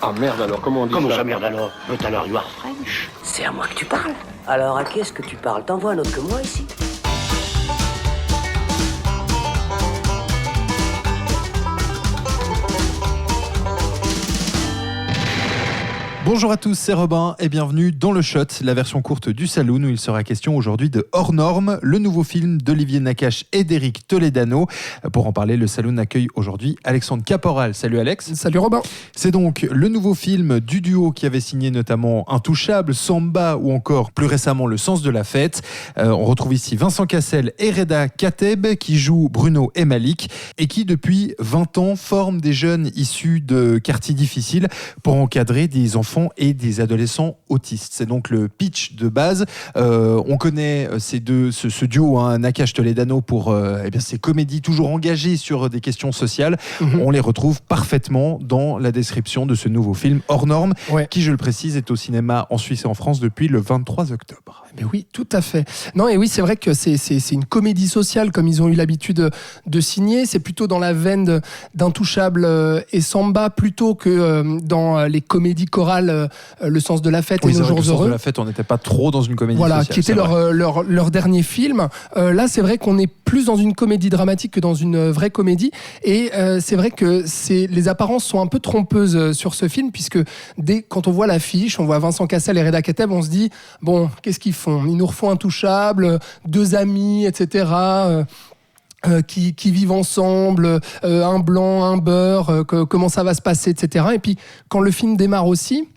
Ah merde alors, comment on dit Comment ça? ça merde alors? But alors you are French? C'est à moi que tu parles. Alors à qui est-ce que tu parles? T'en vois un autre que moi ici? Bonjour à tous, c'est Robin et bienvenue dans Le Shot, la version courte du Saloon où il sera question aujourd'hui de Hors Normes, le nouveau film d'Olivier Nakache et d'Éric Toledano. Pour en parler, le Saloon accueille aujourd'hui Alexandre Caporal. Salut Alex. Salut Robin. C'est donc le nouveau film du duo qui avait signé notamment Intouchable, Samba ou encore plus récemment Le Sens de la Fête. On retrouve ici Vincent Cassel et Reda Kateb qui jouent Bruno et Malik et qui depuis 20 ans forment des jeunes issus de quartiers difficiles pour encadrer des enfants et des adolescents autistes. C'est donc le pitch de base. On connaît ce duo, Nakache Toledano, pour ces comédies toujours engagées sur des questions sociales. On les retrouve parfaitement dans la description de ce nouveau film Hors Normes, qui, je le précise, est au cinéma en Suisse et en France depuis le 23 octobre. Mais oui, tout à fait. Non, et oui, c'est vrai que c'est une comédie sociale comme ils ont eu l'habitude de signer. C'est plutôt dans la veine d'Intouchable et Samba plutôt que dans les comédies chorales Le Sens de la Fête et Nos Jours Heureux. Le Sens de la Fête, on n'était pas trop dans une comédie sociale. Qui était leur dernier film. Là, c'est vrai qu'on est plus dans une comédie dramatique que dans une vraie comédie. Et c'est vrai que les apparences sont un peu trompeuses sur ce film, puisque quand on voit l'affiche, on voit Vincent Cassel et Reda Kateb, on se dit, bon, qu'est-ce qu'ils font ? Ils nous refont Intouchable, deux amis, etc., qui vivent ensemble, un blanc, un beurre, comment ça va se passer, etc. Et puis, quand le film démarre aussi,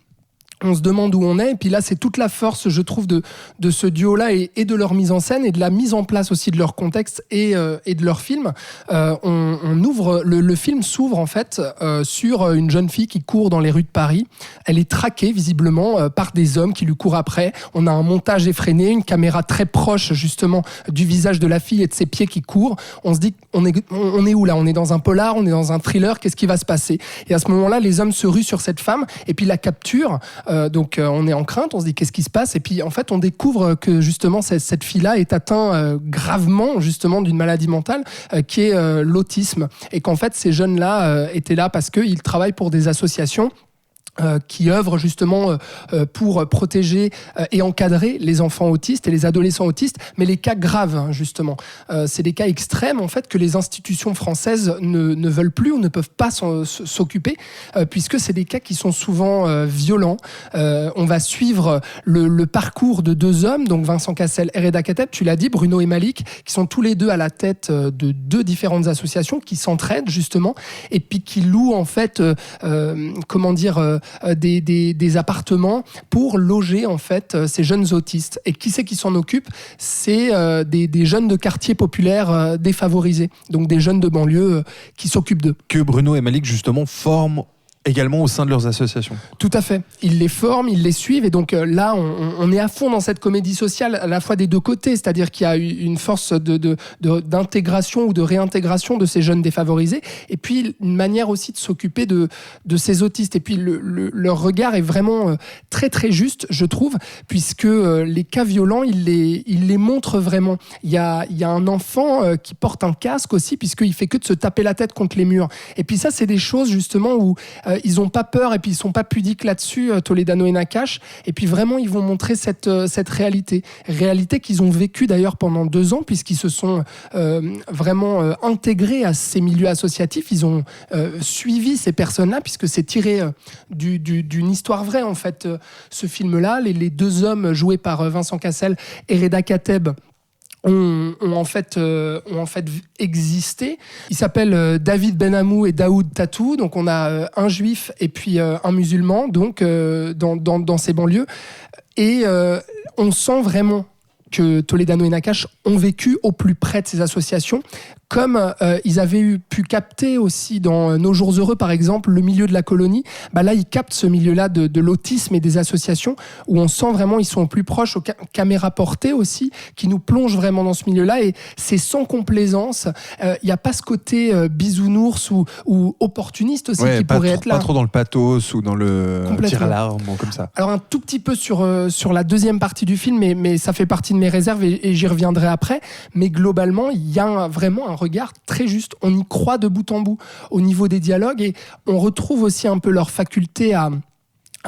on se demande où on est, et puis là c'est toute la force, je trouve, de ce duo-là et de leur mise en scène et de la mise en place aussi de leur contexte et de leur film. On ouvre, le film s'ouvre en fait sur une jeune fille qui court dans les rues de Paris. Elle est traquée visiblement par des hommes qui lui courent après. On a un montage effréné, une caméra très proche justement du visage de la fille et de ses pieds qui courent. On se dit, on est où là ? On est dans un polar, on est dans un thriller, qu'est-ce qui va se passer ? Et à ce moment-là, les hommes se ruent sur cette femme et puis la capturent. Donc on est en crainte, on se dit qu'est-ce qui se passe, et puis en fait on découvre que justement cette fille-là est atteinte gravement justement d'une maladie mentale qui est l'autisme, et qu'en fait ces jeunes-là étaient là parce qu'ils travaillent pour des associations qui œuvrent justement pour protéger et encadrer les enfants autistes et les adolescents autistes, mais les cas graves justement. C'est des cas extrêmes en fait que les institutions françaises ne veulent plus ou ne peuvent pas s'occuper, puisque c'est des cas qui sont souvent violents. On va suivre le parcours de deux hommes, donc Vincent Cassel et Reda Kateb, tu l'as dit, Bruno et Malik, qui sont tous les deux à la tête de deux différentes associations qui s'entraident justement, et puis qui louent en fait des appartements pour loger en fait ces jeunes autistes. Et qui c'est qui s'en occupe ? C'est des jeunes de quartiers populaires défavorisés, donc des jeunes de banlieue qui s'occupent d'eux. Que Bruno et Malik justement forment également au sein de leurs associations. Tout à fait. Ils les forment, ils les suivent, et donc là, on est à fond dans cette comédie sociale, à la fois des deux côtés, c'est-à-dire qu'il y a une force d'intégration ou de réintégration de ces jeunes défavorisés, et puis une manière aussi de s'occuper de ces autistes. Et puis leur regard est vraiment très très juste, je trouve, puisque les cas violents, ils les montrent vraiment. Il y a un enfant qui porte un casque aussi, puisqu'il fait que de se taper la tête contre les murs. Et puis ça, c'est des choses justement où ils n'ont pas peur, et puis ils ne sont pas pudiques là-dessus, Toledano et Nakache. Et puis vraiment, ils vont montrer cette réalité qu'ils ont vécue d'ailleurs pendant 2 ans, puisqu'ils se sont vraiment intégrés à ces milieux associatifs. Ils ont suivi ces personnes-là, puisque c'est tiré d'une histoire vraie, en fait, ce film-là. Les deux hommes joués par Vincent Cassel et Reda Kateb ont en fait existé. Ils s'appellent David Benhamou et Daoud Tatou. Donc on a un juif et puis un musulman, donc dans ces banlieues. Et on sent vraiment que Toledano et Nakache ont vécu au plus près de ces associations, comme ils avaient pu capter aussi dans Nos Jours Heureux, par exemple, le milieu de la colonie. Là, ils captent ce milieu-là de l'autisme et des associations, où on sent vraiment ils sont plus proches, aux caméras portées aussi, qui nous plongent vraiment dans ce milieu-là, et c'est sans complaisance. Il n'y a pas ce côté bisounours ou opportuniste aussi qui pourrait être là. Pas trop dans le pathos ou dans le tir à l'arme ou comme ça. Alors un tout petit peu sur la deuxième partie du film, mais ça fait partie de mes réserves et j'y reviendrai après. Mais globalement, il y a vraiment un regard très juste. On y croit de bout en bout au niveau des dialogues et on retrouve aussi un peu leur faculté à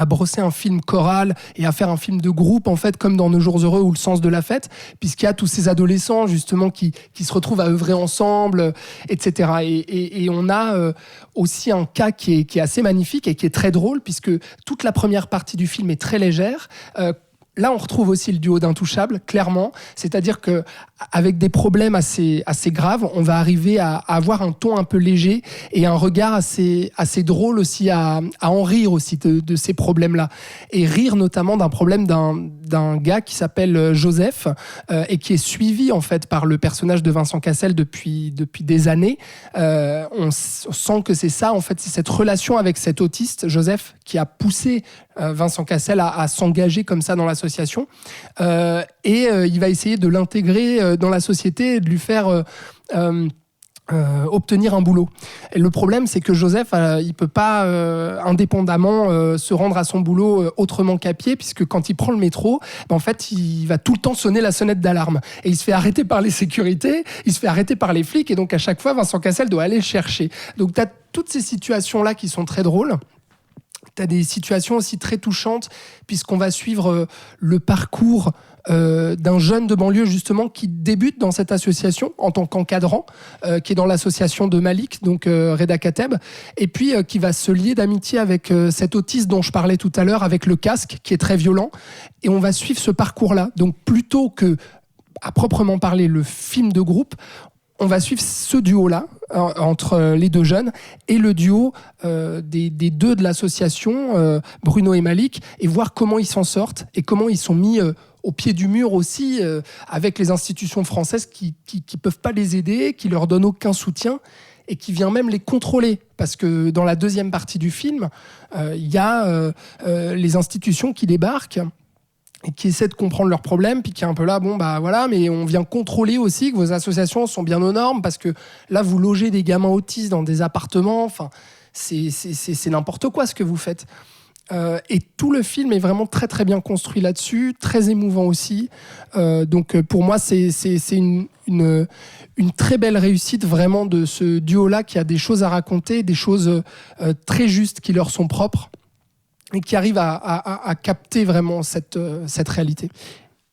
brosser un film choral et à faire un film de groupe, en fait, comme dans Nos jours heureux ou Le sens de la fête, puisqu'il y a tous ces adolescents, justement, qui se retrouvent à œuvrer ensemble, etc. Et on a aussi un cas qui est assez magnifique et qui est très drôle, puisque toute la première partie du film est très légère. Là, on retrouve aussi le duo d'Intouchables, clairement. C'est-à-dire que avec des problèmes assez graves, on va arriver à avoir un ton un peu léger et un regard assez drôle aussi, à en rire aussi de ces problèmes-là. Et rire notamment d'un problème d'un gars qui s'appelle Joseph et qui est suivi en fait par le personnage de Vincent Cassel depuis des années. On sent que c'est ça, en fait, c'est cette relation avec cet autiste, Joseph, qui a poussé Vincent Cassel à s'engager comme ça dans l'association. Il va essayer de l'intégrer dans la société et de lui faire obtenir un boulot. Et le problème, c'est que Joseph, il peut pas indépendamment se rendre à son boulot autrement qu'à pied, puisque quand il prend le métro, en fait, il va tout le temps sonner la sonnette d'alarme. Et il se fait arrêter par les sécurités, il se fait arrêter par les flics, et donc à chaque fois, Vincent Cassel doit aller le chercher. Donc tu as toutes ces situations-là qui sont très drôles. Tu as des situations aussi très touchantes, puisqu'on va suivre le parcours d'un jeune de banlieue, justement, qui débute dans cette association en tant qu'encadrant, qui est dans l'association de Malik, donc Reda Kateb, et puis qui va se lier d'amitié avec cet autiste dont je parlais tout à l'heure, avec le casque, qui est très violent. Et on va suivre ce parcours-là. Donc plutôt que, à proprement parler, le film de groupe, on va suivre ce duo-là, entre les deux jeunes, et le duo des deux de l'association, Bruno et Malik, et voir comment ils s'en sortent, et comment ils sont mis au pied du mur aussi, avec les institutions françaises qui peuvent pas les aider, qui leur donnent aucun soutien, et qui vient même les contrôler. Parce que dans la deuxième partie du film, il y a les institutions qui débarquent, et qui essaient de comprendre leurs problèmes, puis qui est un peu là, bon bah voilà, mais on vient contrôler aussi que vos associations sont bien aux normes, parce que là vous logez des gamins autistes dans des appartements, enfin c'est n'importe quoi ce que vous faites. Et tout le film est vraiment très très bien construit là-dessus, très émouvant aussi. Donc pour moi c'est une très belle réussite vraiment de ce duo-là, qui a des choses à raconter, des choses très justes qui leur sont propres, et qui arrive à capter vraiment cette réalité.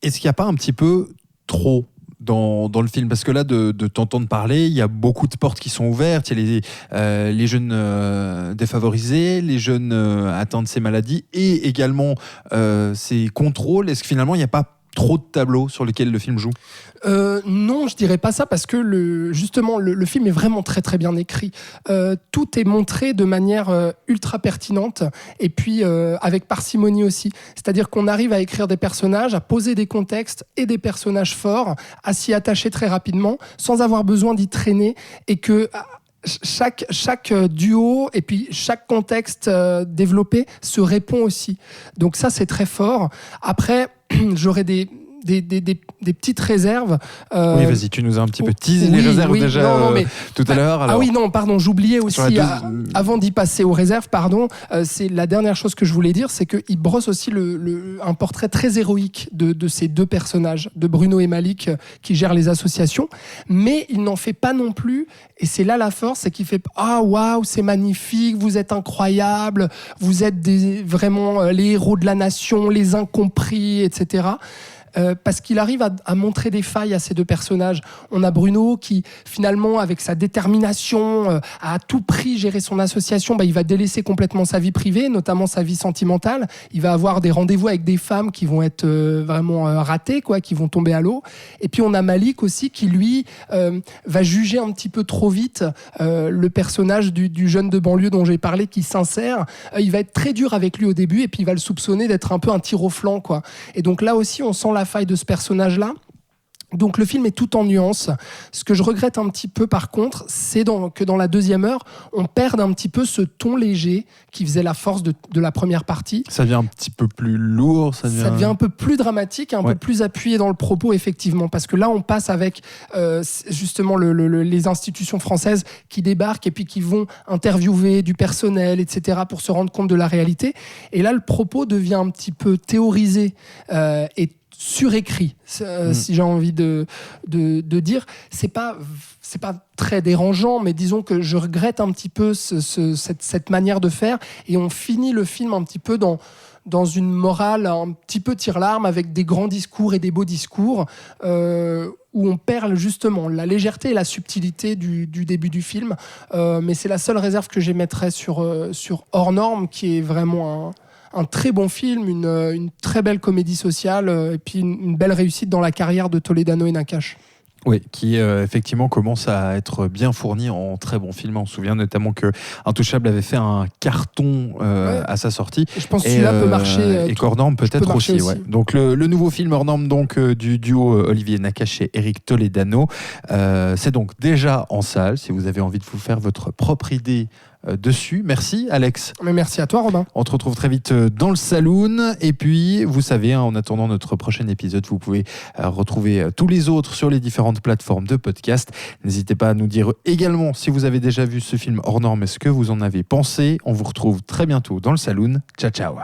Est-ce qu'il n'y a pas un petit peu trop dans le film? Parce que là, de t'entendre parler, il y a beaucoup de portes qui sont ouvertes. Il y a les jeunes défavorisés, les jeunes atteints de ces maladies, et également ces contrôles. Est-ce que finalement, il n'y a pas trop de tableaux sur lesquels le film joue? Non, je dirais pas ça, parce que justement le film est vraiment très très bien écrit. Tout est montré de manière ultra pertinente, et puis avec parcimonie aussi. C'est-à-dire qu'on arrive à écrire des personnages, à poser des contextes et des personnages forts, à s'y attacher très rapidement, sans avoir besoin d'y traîner, et que chaque duo et puis chaque contexte développé se répond aussi. Donc ça, c'est très fort. Après, j'aurais des petites réserves. Oui, vas-y, tu nous as un petit peu teasé les réserves déjà tout à l'heure. Alors. Ah oui, non, pardon, j'oubliais aussi, avant d'y passer aux réserves, pardon, c'est la dernière chose que je voulais dire, c'est qu'il brosse aussi un portrait très héroïque de ces deux personnages, de Bruno et Malik, qui gèrent les associations, mais il n'en fait pas non plus, et c'est là la force, c'est qu'il fait « Ah, waouh, c'est magnifique, vous êtes incroyables, vous êtes vraiment les héros de la nation, les incompris, etc. » Parce qu'il arrive à montrer des failles à ces deux personnages. On a Bruno qui, finalement, avec sa détermination, a à tout prix géré son association. Il va délaisser complètement sa vie privée, notamment sa vie sentimentale. Il va avoir des rendez-vous avec des femmes qui vont être vraiment ratées, qui vont tomber à l'eau. Et puis on a Malik aussi qui, lui, va juger un petit peu trop vite le personnage du jeune de banlieue dont j'ai parlé, qui s'insère. Il va être très dur avec lui au début, et puis il va le soupçonner d'être un peu un tir au flanc, Et donc là aussi, on sent la faille de ce personnage-là. Donc le film est tout en nuances. Ce que je regrette un petit peu par contre, c'est que dans la deuxième heure, on perde un petit peu ce ton léger qui faisait la force de la première partie. Ça devient un petit peu plus lourd. Ça devient un peu plus dramatique, un peu plus appuyé dans le propos, effectivement. Parce que là, on passe avec justement les institutions françaises qui débarquent et puis qui vont interviewer du personnel, etc., pour se rendre compte de la réalité. Et là, le propos devient un petit peu théorisé et surécrit, si j'ai envie de dire. C'est pas très dérangeant, mais disons que je regrette un petit peu cette manière de faire, et on finit le film un petit peu dans une morale un petit peu tire-larme, avec des grands discours et des beaux discours, où on perd justement la légèreté et la subtilité du début du film. Mais c'est la seule réserve que j'émettrais sur Hors Norme, qui est vraiment un très bon film, une très belle comédie sociale, et puis une belle réussite dans la carrière de Toledano et Nakache. Oui, qui effectivement commence à être bien fourni en très bons films. On se souvient notamment que Intouchable avait fait un carton à sa sortie. Et je pense que celui-là peut marcher. Et qu'Hors Norme peut-être aussi. Ouais. Donc le nouveau film Hors Norme, donc, du duo Olivier Nakache et Eric Toledano, c'est donc déjà en salle. Si vous avez envie de vous faire votre propre idée dessus. Merci Alex. Mais merci à toi Robin. On te retrouve très vite dans le saloon, et puis vous savez, en attendant notre prochain épisode, vous pouvez retrouver tous les autres sur les différentes plateformes de podcast. N'hésitez pas à nous dire également si vous avez déjà vu ce film Hors Norme et ce que vous en avez pensé. On vous retrouve très bientôt dans le saloon. Ciao ciao.